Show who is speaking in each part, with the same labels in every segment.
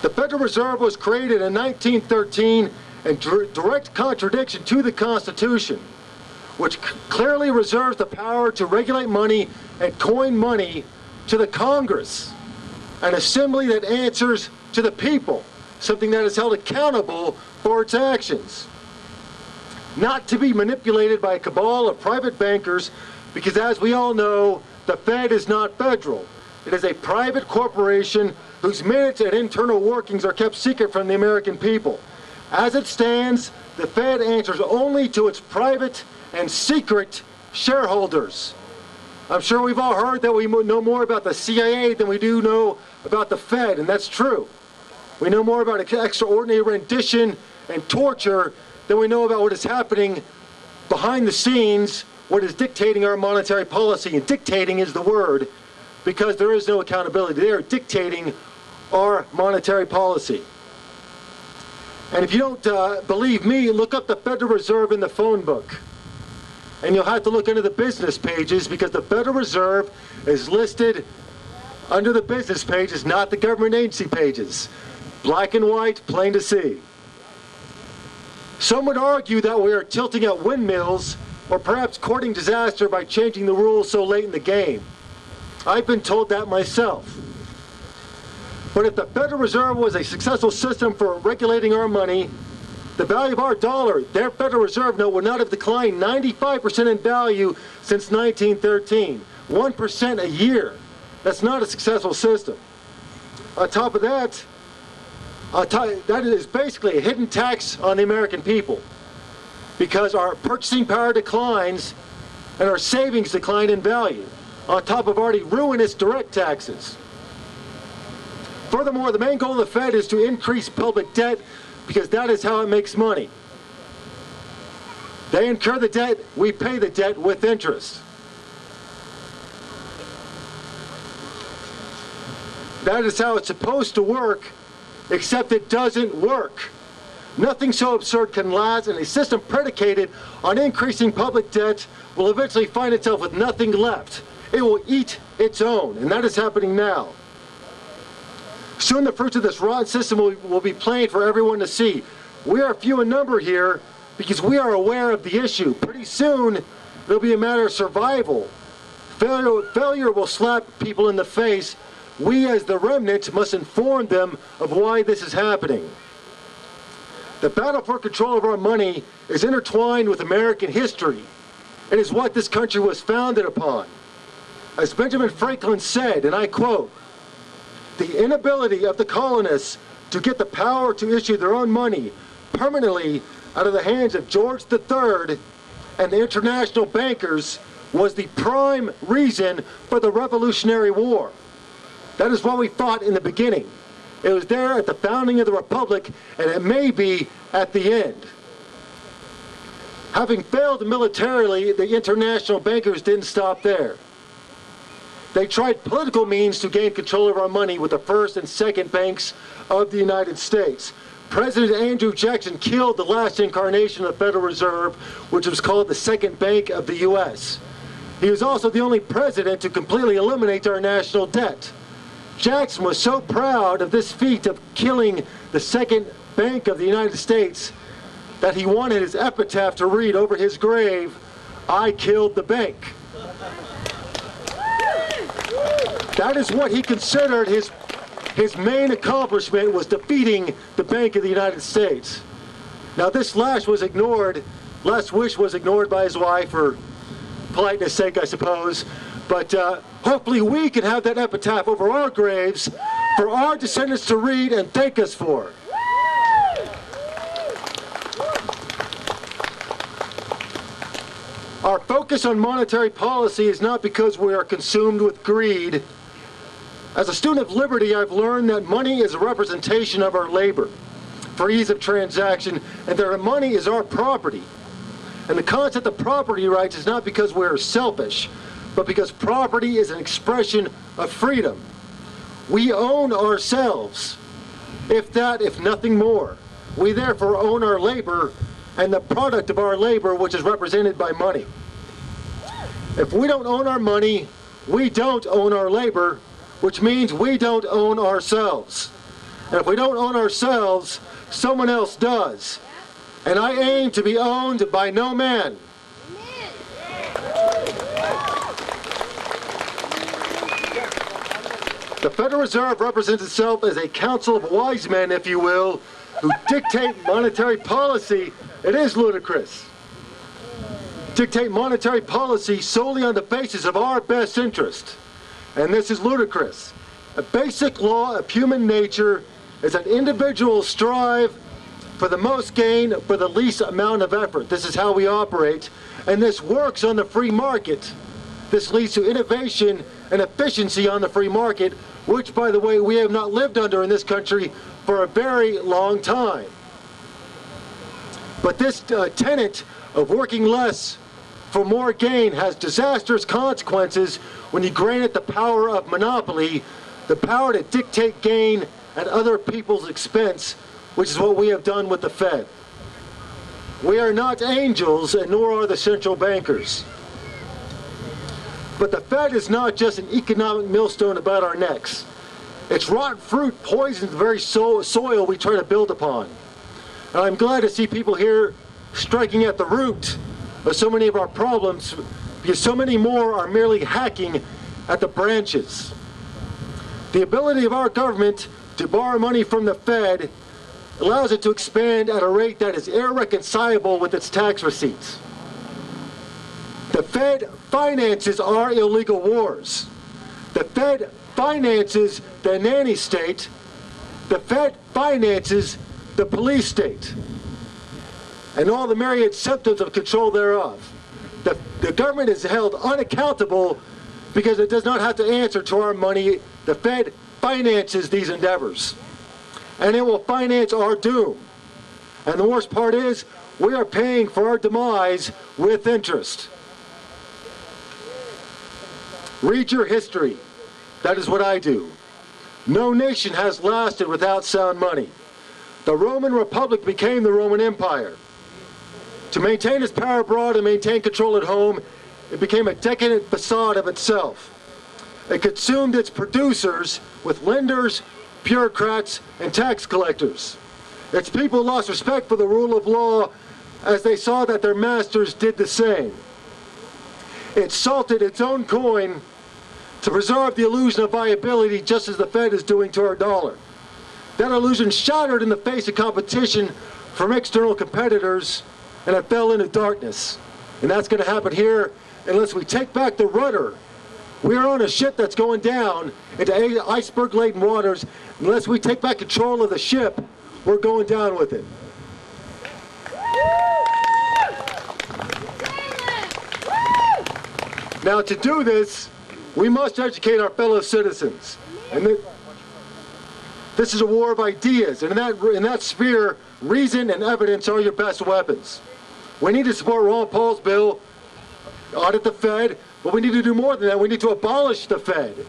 Speaker 1: The Federal Reserve was created in 1913 in direct contradiction to the Constitution, which clearly reserves the power to regulate money and coin money to the Congress, an assembly that answers to the people, something that is held accountable for its actions. Not to be manipulated by a cabal of private bankers, because as we all know, the Fed is not federal. It is a private corporation whose minutes and internal workings are kept secret from the American people. As it stands, the Fed answers only to its private and secret shareholders. I'm sure we've all heard that we know more about the CIA than we do know about the Fed, and that's true. We know more about extraordinary rendition and torture than we know about what is happening behind the scenes, what is dictating our monetary policy. And dictating is the word, because there is no accountability. They are dictating our monetary policy. And if you don't believe me, look up the Federal Reserve in the phone book. And you'll have to look into the business pages, because the Federal Reserve is listed under the business pages, not the government agency pages. Black and white, plain to see. Some would argue that we are tilting at windmills, or perhaps courting disaster by changing the rules so late in the game. I've been told that myself. But if the Federal Reserve was a successful system for regulating our money, the value of our dollar, their Federal Reserve note, would not have declined 95% in value since 1913. 1% a year. That's not a successful system. On top of that, that is basically a hidden tax on the American people, because our purchasing power declines and our savings decline in value, on top of already ruinous direct taxes. Furthermore, the main goal of the Fed is to increase public debt, because that is how it makes money. They incur the debt, we pay the debt with interest. That is how it's supposed to work, except it doesn't work. Nothing so absurd can last, and a system predicated on increasing public debt will eventually find itself with nothing left. It will eat its own, and that is happening now. Soon the fruits of this rotten system will be plain for everyone to see. We are few in number here because we are aware of the issue. Pretty soon, it'll be a matter of survival. Failure will slap people in the face. We as the remnant must inform them of why this is happening. The battle for control of our money is intertwined with American history. It is what this country was founded upon. As Benjamin Franklin said, and I quote, "The inability of the colonists to get the power to issue their own money permanently out of the hands of George III and the international bankers was the prime reason for the Revolutionary War." That is what we fought in the beginning. It was there at the founding of the Republic, and it may be at the end. Having failed militarily, the international bankers didn't stop there. They tried political means to gain control of our money with the first and second banks of the United States. President Andrew Jackson killed the last incarnation of the Federal Reserve, which was called the Second Bank of the U.S. He was also the only president to completely eliminate our national debt. Jackson was so proud of this feat of killing the Second Bank of the United States that he wanted his epitaph to read over his grave, "I killed the bank." That is what he considered his main accomplishment, was defeating the Bank of the United States. Now this last wish was ignored by his wife, for politeness sake, I suppose. But hopefully we can have that epitaph over our graves for our descendants to read and thank us for. Our focus on monetary policy is not because we are consumed with greed. As a student of liberty, I've learned that money is a representation of our labor for ease of transaction, and that our money is our property. And the concept of property rights is not because we're selfish, but because property is an expression of freedom. We own ourselves, if nothing more. We therefore own our labor and the product of our labor, which is represented by money. If we don't own our money, we don't own our labor, which means we don't own ourselves. And if we don't own ourselves, someone else does. And I aim to be owned by no man. The Federal Reserve represents itself as a council of wise men, if you will, who dictate monetary policy. It is ludicrous. Dictate monetary policy solely on the basis of our best interest. And this is ludicrous. A basic law of human nature is that individuals strive for the most gain for the least amount of effort. This is how we operate, and this works on the free market. This leads to innovation and efficiency on the free market, which, by the way, we have not lived under in this country for a very long time. But this tenet of working less for more gain has disastrous consequences when you grant it the power of monopoly, the power to dictate gain at other people's expense, which is what we have done with the Fed. We are not angels, and nor are the central bankers. But the Fed is not just an economic millstone about our necks. Its rotten fruit poisons the very soil we try to build upon. And I'm glad to see people here striking at the root of so many of our problems, because so many more are merely hacking at the branches. The ability of our government to borrow money from the Fed allows it to expand at a rate that is irreconcilable with its tax receipts. The Fed finances our illegal wars. The Fed finances the nanny state. The Fed finances the police state and all the myriad symptoms of control thereof. The government is held unaccountable because it does not have to answer to our money. The Fed finances these endeavors, and it will finance our doom. And the worst part is, we are paying for our demise with interest. Read your history. That is what I do. No nation has lasted without sound money. The Roman Republic became the Roman Empire. To maintain its power abroad and maintain control at home, it became a decadent facade of itself. It consumed its producers with lenders, bureaucrats, and tax collectors. Its people lost respect for the rule of law as they saw that their masters did the same. It salted its own coin to preserve the illusion of viability, just as the Fed is doing to our dollar. That illusion shattered in the face of competition from external competitors, and it fell into darkness. And that's going to happen here unless we take back the rudder. We are on a ship that's going down into iceberg-laden waters. Unless we take back control of the ship, we're going down with it. Now, to do this, we must educate our fellow citizens. And this is a war of ideas, and in that sphere, reason and evidence are your best weapons. We need to support Ron Paul's bill, audit the Fed, but we need to do more than that. We need to abolish the Fed.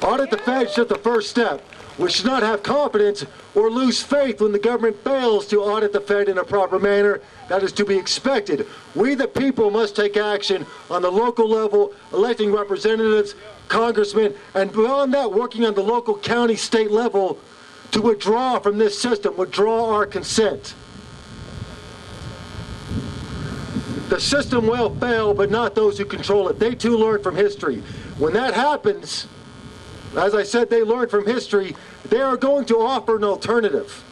Speaker 1: Audit the Fed is just the first step. We should not have confidence or lose faith when the government fails to audit the Fed in a proper manner. That is to be expected. We, the people, must take action on the local level, electing representatives, congressmen, and beyond that, working on the local, county, state level to withdraw from this system, withdraw our consent. The system will fail, but not those who control it. They too learn from history. When that happens, as I said, they learn from history. They are going to offer an alternative.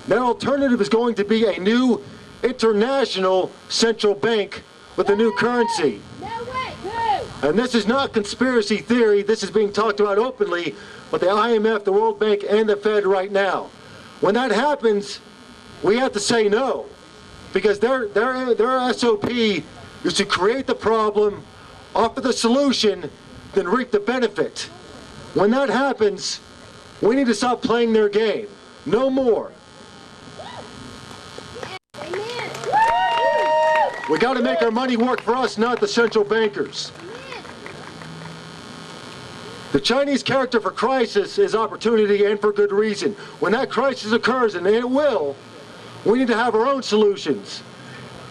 Speaker 1: That alternative is going to be a new international central bank with a new currency. And this is not conspiracy theory. This is being talked about openly with the IMF, the World Bank, and the Fed right now. When that happens, we have to say no, because their SOP is to create the problem, offer the solution, then reap the benefit. When that happens, we need to stop playing their game. No more. We got to make our money work for us, not the central bankers. The Chinese character for crisis is opportunity, and for good reason. When that crisis occurs, and it will, we need to have our own solutions.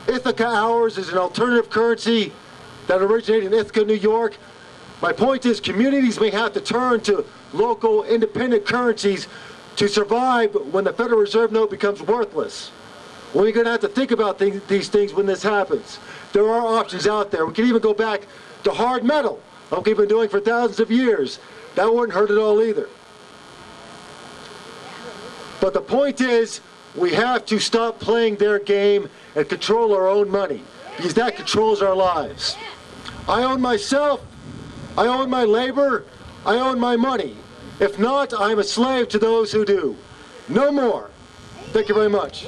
Speaker 1: Ithaca Hours is an alternative currency that originated in Ithaca, New York. My point is, communities may have to turn to local independent currencies to survive when the Federal Reserve note becomes worthless. We're going to have to think about these things when this happens. There are options out there. We can even go back to hard metal, like we've been doing for thousands of years. That wouldn't hurt at all either. But the point is, we have to stop playing their game and control our own money, because that controls our lives. I own myself, I own my labor, I own my money. If not, I'm a slave to those who do. No more. Thank you very much.